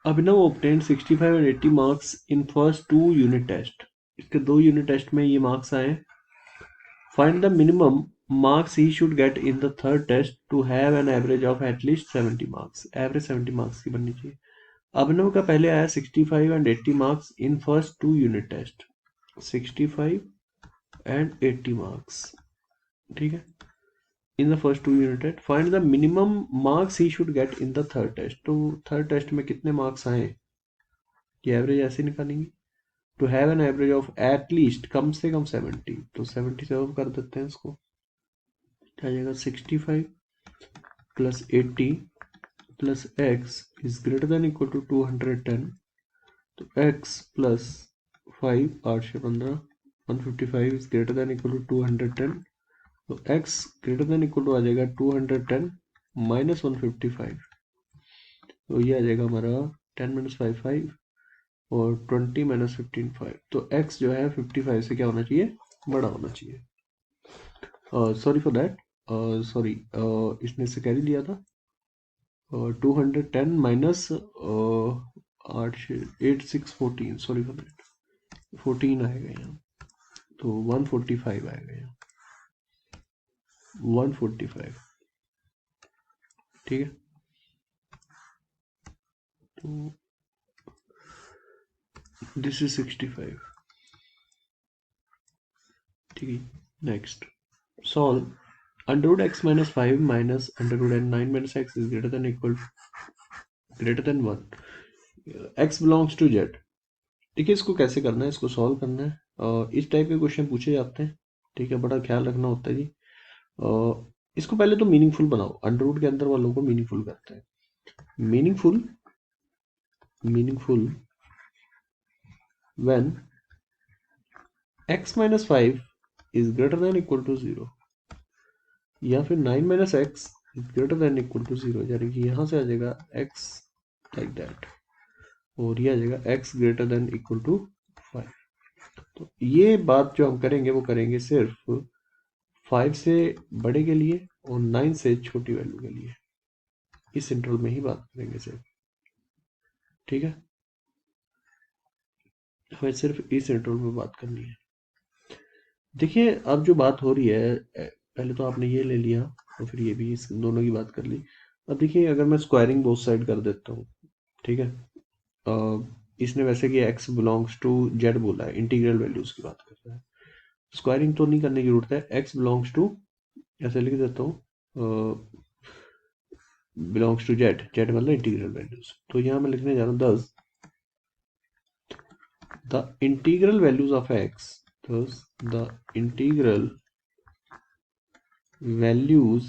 Abhinav obtained 65 and 80 marks in first 2 unit test. इसके 2 unit test में ये marks आए. Find the minimum marks he should get in the third test to have an average of at least 70 marks. Average 70 marks की बननी चाहिए. अभिनव का पहले आया 65 and 80 marks in first 2 unit test. 65 and 80 marks. ठीक है. In the first 2 unit test, find the minimum marks he should get in the third test. तो third test में कितने मार्क्स आए ये एवरेज ऐसे निकालेंगे. To have an average of at least कम से कम 70, तो 70 से कर देते हैं इसको. क्या आ जाएगा 65 plus 80 plus x is greater than equal to 210. तो x प्लस 5 8 से 15 155 is greater than equal to 210. तो x greater than equal to आ जाएगा 210 माइनस 155. तो ये आ जाएगा हमारा 10 माइनस 5 5 और 20 माइनस 15 5. तो x जो है 55 से क्या होना चाहिए, बड़ा होना चाहिए. सॉरी फॉर दैट, सॉरी इसने से कैरी लिया था. 210 माइनस 8 6 14, सॉरी फॉर दैट 14 आएगा यहाँ. तो 145 आएगा यहाँ, 145. ठीक है. तो दिस इज 65. ठीक है. Next solve. Under root x minus 5 minus under root एन 9 minus x is greater than equal greater than 1. X belongs to z. ठीक है. इसको कैसे करना है, इसको सॉल्व करना है. इस टाइप के क्वेश्चन पूछे जाते हैं. ठीक है. बड़ा ख्याल रखना होता है जी. इसको पहले तो मीनिंगफुल बनाओ. अंडर रूट के अंदर वालों को मीनिंगफुल करते हैं. Meaningful when x minus 5 is greater than equal to 0 या फिर 9 minus x is greater than equal to 0. यानी कि यहाँ से आ जाएगा x लाइक दैट और ये आ जाएगा x greater than equal to 5. तो ये बात जो हम करेंगे वो करेंगे सिर्फ 5 से बड़े के लिए और 9 से छोटी वैल्यू के लिए. इस इंटरवल में ही बात करेंगे सिर्फ. ठीक है. हमें सिर्फ इस इंटरवल में बात करनी है. देखिए अब जो बात हो रही है, पहले तो आपने ये ले लिया और फिर ये भी, इस दोनों की बात कर ली. अब देखिए अगर मैं स्क्वायरिंग बोथ साइड कर देता हूँ. ठीक है. इसने वैसे कि x बिलोंग्स टू z बोला है, इंटीग्रल वैल्यूज की बात कर रहा है. स्क्वायरिंग तो नहीं करने की जरूरत है. x बिलोंग्स टू ऐसे लिख देता हूँ, बिलोंग्स टू z. z मतलब इंटीग्रल वैल्यूज. तो यहाँ मैं लिखने जा रहा हूँ दस the integral values of x. thus the integral values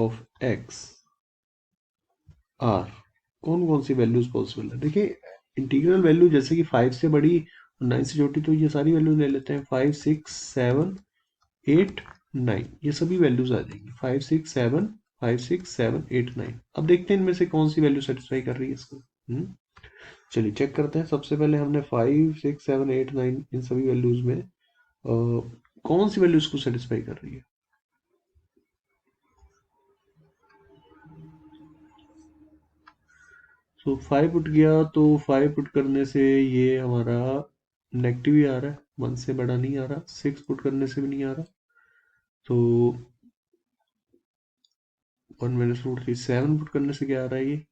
of x are. कौन कौन सी वैल्यूज पॉसिबल है. देखिए इंटीग्रल वैल्यू जैसे कि 5 से बड़ी और 9 से छोटी, तो ये सारी वैल्यू ले लेते हैं. 5 6 7 8 9 ये सभी वैल्यूज आ जाएंगी. 5 6 7 5 6 7 8 9. अब देखते हैं इनमें से कौन सी वैल्यू सेटिस्फाई कर रही है इसको. चलिए चेक करते हैं. सबसे पहले हमने 5 6 7 8 9 इन सभी वैल्यूज में कौन सी वैल्यू इसको सेटिस्फाई कर रही है. तो 5 पुट किया, तो 5 पुट करने से ये हमारा नेगेटिव ही आ रहा है, 1 से बड़ा नहीं आ रहा. 6 पुट करने से भी नहीं आ रहा. तो 1 माइनस रूट 3. 7 पुट करने से क्या आ रहा है ये,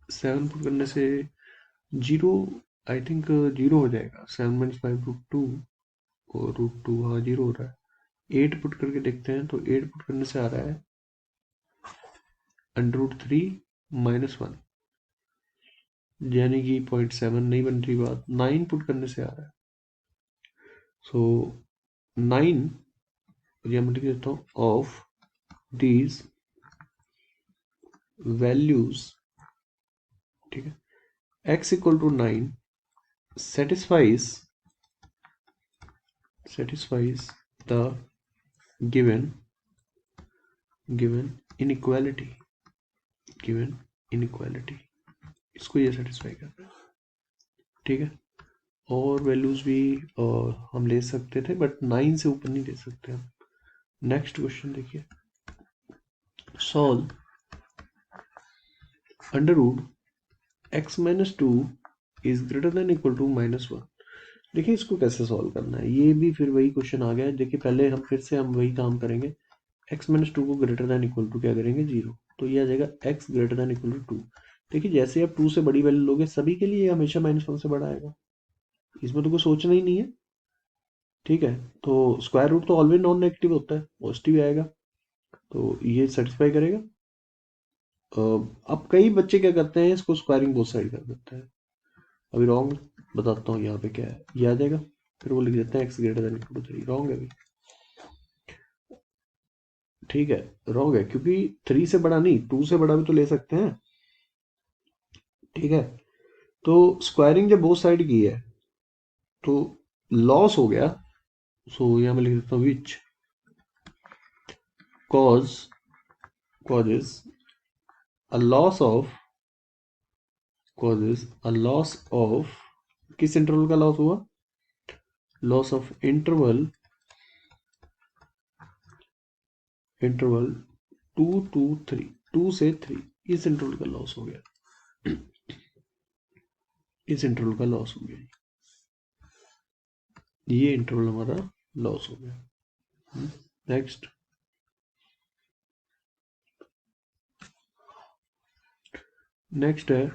7 पुट करने से 0. आई थिंक 0 हो जाएगा. 7 माइनस 5 रूट 2 और रूट 2 हाँ 0 हो रहा है. 8 पुट करके देखते हैं. तो 8 पुट करने से आ रहा है अंडर रूट 3 माइनस 1, यानी कि 0.7 नहीं बन रही बात. 9 पुट करने से आ रहा है. सो 9 या मैं लिख देता हूँ ऑफ दीज वैल्यूज. ठीक है. x equal to 9 satisfies the given inequality. इसको ये सेटिस्फाई कर रहा है. ठीक है. और वैल्यूज भी हम ले सकते थे बट 9 से ऊपर नहीं ले सकते हम. नेक्स्ट क्वेश्चन देखिए. Solve. Under root x minus two is greater than equal to -1। देखिए इसको कैसे सॉल्व करना है, ये भी फिर वही क्वेश्चन आ गया है। देखिए पहले हम फिर से हम वही काम करेंगे, एक्स माइनस टू को ग्रेटर देन इक्वल टू क्या करेंगे 0, तो ये आ जाएगा x greater than equal to 2। देखिए जैसे आप 2 से बड़ी वैल्यू लोगे सभी के लिए हमेशा -1 से बड़ा आएगा, इसमें तो कुछ सोचना ही नहीं है। ठीक है, तो स्क्वायर रूट तो ऑलवेज नॉन नेगेटिव होता है, पॉजिटिव आएगा, तो ये सेटिस्फाई करेगा। अब कई बच्चे क्या करते हैं, इसको स्क्वायरिंग बोथ साइड कर देते हैं। अभी रॉन्ग बताता हूँ यहाँ पे क्या है, ये आ जाएगा, फिर वो लिख देते हैं x greater than equal to 3। Wrong है अभी, ठीक है, रॉन्ग है, क्योंकि 3 से बड़ा नहीं 2 से बड़ा भी तो ले सकते हैं। ठीक है, तो स्क्वायरिंग जब बोथ साइड की है तो लॉस हो गया, सो यहाँ मैं लिख देता हूँ विच causes a loss of किस इंटरवल का लॉस हुआ, लॉस ऑफ इंटरवल 2 to 3, 2 से 3, इस इंटरवल का लॉस हो गया, इस इंटरवल का लॉस हो गया, ये इंटरवल हमारा लॉस हो गया। नेक्स्ट है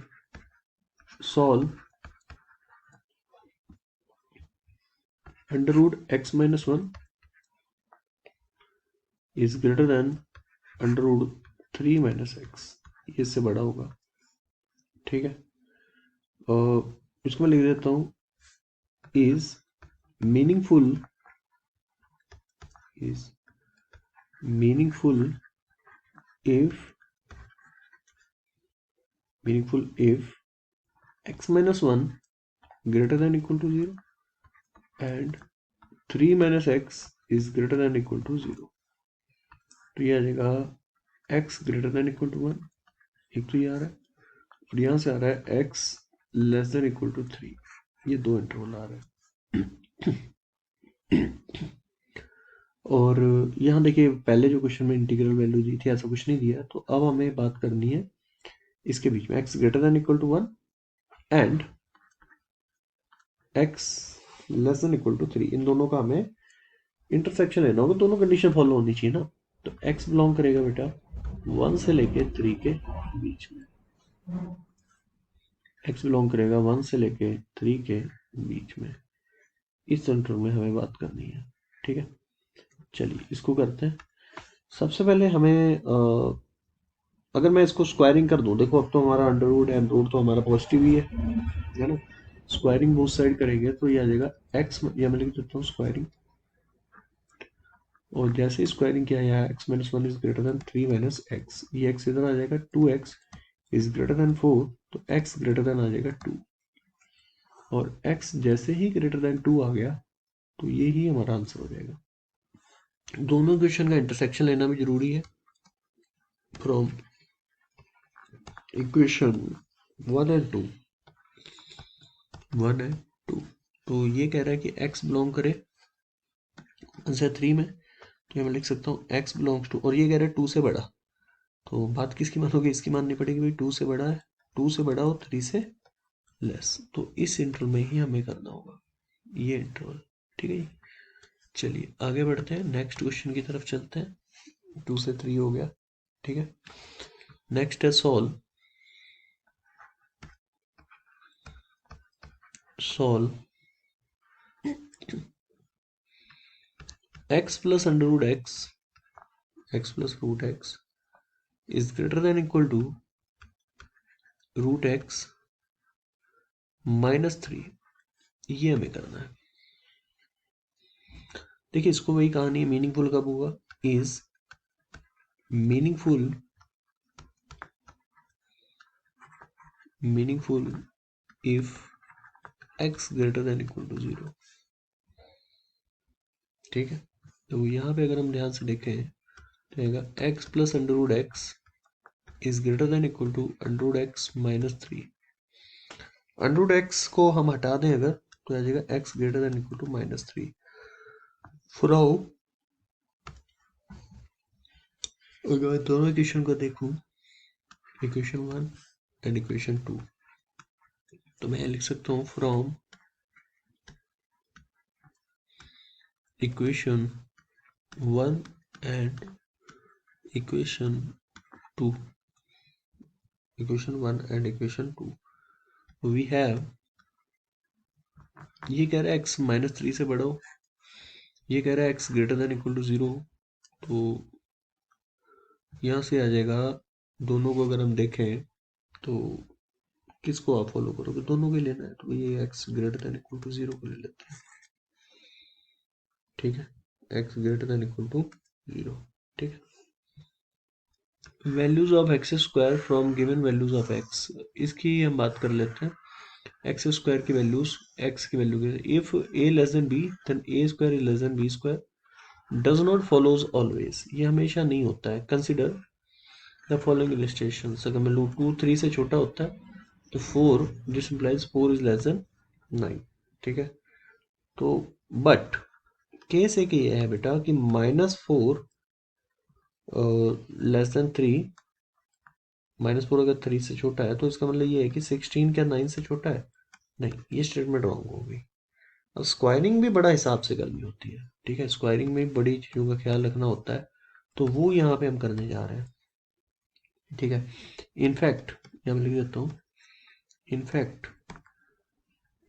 solve under root x minus one is greater than under root 3 minus x, ये इससे बड़ा होगा। ठीक है, इसको मैं लिख देता हूँ is meaningful if x minus 1 greater than equal to 0 and 3 minus x is greater than equal to 0। तो ये आ जाएगा x greater than equal to 1, एक तो ये आ रहा है, और यहाँ से आ रहा है x less than equal to 3, ये दो इंटरवल आ रहा है। और यहाँ देखिए पहले जो क्वेश्चन में इंटीग्रल वैल्यू दी थी ऐसा कुछ नहीं दिया, तो अब हमें बात करनी है इसके बीच में x greater than equal to 1 and x less than equal to 3, इन दोनों का हमें इंटरसेक्शन लेना होगा, दोनों कंडीशन फॉलो होनी चाहिए ना। तो x बिलोंग करेगा बेटा 1 से लेके 3 के बीच में, x बिलोंग करेगा 1 से लेके 3 के बीच में, इस इंटरवल में हमें बात करनी है। ठीक है, चलिए इसको करते हैं। सबसे पहले हमें अगर मैं इसको स्क्वायरिंग कर दूं, देखो अब तो हमारा अंडर रूट एंड रूट तो हमारा पॉजिटिव ही है ना। स्क्वायरिंग बोथ साइड करेंगे तो ये आ जाएगा एक्स, या मैं लिख देता हूँ स्क्वायरिंग, और जैसे स्क्वायरिंग किया यहाँ x minus one is greater then 3 minus x, ये एक्स इधर आ जाएगा, 2x इज ग्रेटर देन 4, तो x ग्रेटर देन आ जाएगा 2, और x जैसे ही ग्रेटर देन 2 आ गया तो ये ही हमारा आंसर हो जाएगा। दोनों इक्वेशन का इंटरसेक्शन लेना भी जरूरी है फ्रॉम इक्वेशन 1 एंड 2, 1 एंड 2। तो ये कह रहा है कि x बिलोंग करे 1 से 3 में, तो मैं लिख सकता हूँ x बिलोंग्स टू, और ये कह रहा है 2 से बड़ा, तो बात किसकी मानोगे, इसकी माननी पड़ेगी भाई, 2 से बड़ा है, 2 से बड़ा और 3 से लेस, तो इस इंटरवल में ही हमें करना होगा ये इंटरवल। ठीक है जी, चलिए आगे बढ़ते हैं, नेक्स्ट क्वेश्चन की तरफ चलते हैं। 2 से 3 हो गया। ठीक है, नेक्स्ट है solve x plus under root x plus root x is greater than equal to root x minus 3, ये हमें करना है। देखिए इसको वही कहानी, मीनिंगफुल कब होगा, is meaningful if x greater than equal to 0। ठीक है, तो यहाँ पे अगर हम ध्यान से देखें तो आएगा x plus under root x is greater than equal to under root x minus 3। Under root x को हम हटा दें अगर, तो आ जाएगा x greater than equal to minus 3। From अगर मैं दोनों इक्वेशन को देखूं, इक्वेशन 1 एंड इक्वेशन 2। तो मैं लिख सकता हूँ from equation 1 and equation 2, equation 1 and equation 2 we have, ये कह रहा है x -3 से बड़ा हो, ये कह रहा है x greater than equal to 0, तो यहाँ से आ जाएगा। दोनों को अगर हम देखें तो किसको आप फॉलो करोगे, दोनों के लेना है, तो ये x greater than equal to 0 को ले लेते हैं। ठीक है, x greater than equal to 0। ठीक है, values of x square from given values of x, इसकी हम बात कर लेते हैं। एक्स स्क्वायर की वैल्यूज, x की वैल्यू के, if a less than b then a square is less than b square, does not follows always, ये हमेशा नहीं होता है। कंसिडर द फॉलोइंग इलस्ट्रेशन, अगर मैं लूँ 2 3 से छोटा होता है तो 4, this implies 4 is less then 9। ठीक है, तो बट केस एक ये है बेटा कि -4 लेस देन 3, -4 अगर 3 से छोटा है तो इसका मतलब ये है कि 16 क्या 9 से छोटा है? नहीं, ये स्टेटमेंट रॉन्ग होगी। अब स्क्वायरिंग भी बड़ा हिसाब से करनी होती है। ठीक है, स्क्वायरिंग में बड़ी चीज़ों का ख्याल रखना होता है, तो वो यहाँ पे हम करने जा रहे हैं। ठीक है, इनफैक्ट यहाँ मैं लिख देता हूँ, in fact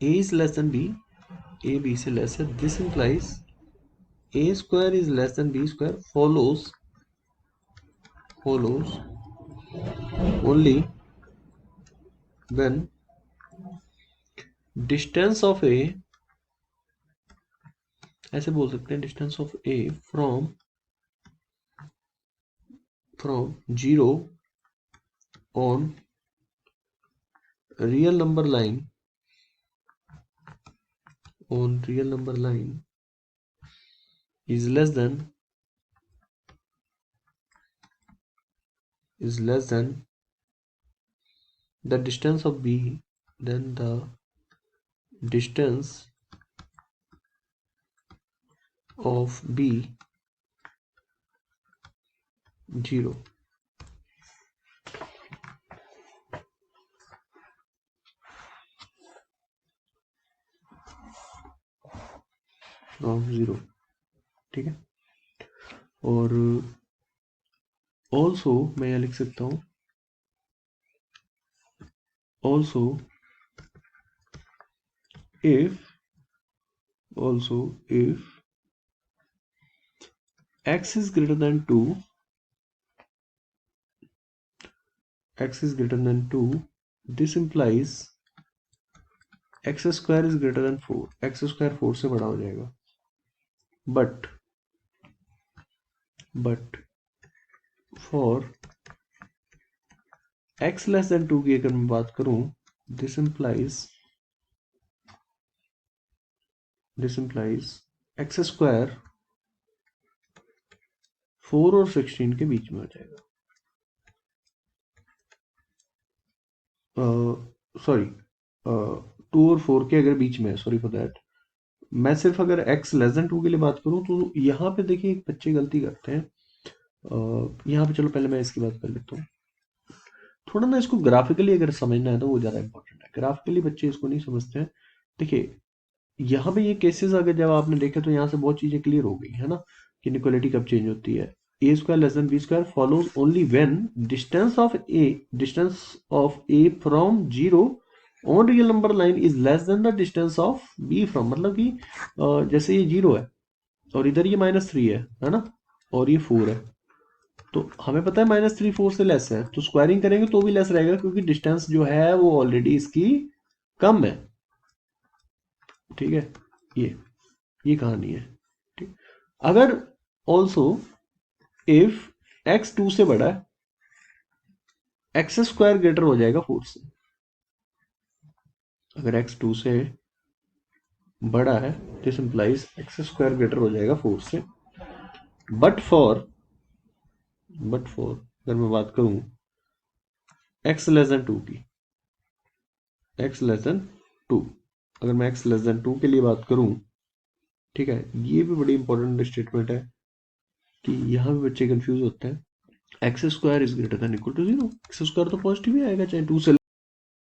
a is less than b, a b से लेस है, this implies a square is less than b square follows only when distance of a, ऐसे बोल सकते हैं, distance of a from 0 on real number line, is less than the distance of b, then the distance of b 0। From 0। ठीक है, और also मैं यहाँ लिख सकता हूँ, also if x is greater than 2, this implies x square is greater than 4, x square 4 से बड़ा हो जाएगा। but for x less than 2 की अगर मैं बात करूं, this implies x square 4 और 16 के बीच में हो जाएगा। सॉरी, 2 और 4 के अगर बीच में है, सॉरी फॉर दैट। मैं सिर्फ अगर x लेस देन 2 के लिए बात करूं तो यहाँ पे देखिए एक बच्चे गलती करते हैं। यहाँ पे चलो पहले मैं इसकी बात कर लेता हूँ। थोड़ा ना इसको ग्राफिकली अगर समझना है तो वो ज़्यादा इंपॉर्टेंट है। ग्राफिकली बच्चे इसको नहीं समझते हैं। देखिए यहाँ पे ये केसेस अगर जब आपने देखे तो यहाँ से बहुत चीज़ें क्लियर हो गई है ना, कि इनइक्वालिटी कब चेंज होती है। A square less than B square follows only when distance of A from 0 on real number line is less than the distance of B from, मतलब कि जैसे ये 0 है और इधर ये -3 है ना, और ये 4 है, तो हमें पता है -3 4 से लेस है, तो स्क्वायरिंग करेंगे तो भी लेस रहेगा क्योंकि डिस्टेंस जो है वो ऑलरेडी इसकी कम है। ठीक है, ये कहानी है। ठीक, अगर ऑल्सो इफ x 2 से बड़ा है, एक्स स्क्वायर ग्रेटर हो जाएगा 4 से। अगर x 2 से बड़ा है this implies x square greater हो जाएगा 4 से। बट फॉर अगर मैं बात करूं x लेस देन 2 की, x लेस देन 2, अगर मैं x लेस देन 2 के लिए बात करूं, ठीक है, ये भी बड़ी इंपॉर्टेंट स्टेटमेंट है कि यहाँ भी बच्चे कंफ्यूज होते हैं। X square is greater than equal to 0, x square तो पॉजिटिव ही आएगा चाहे 2 से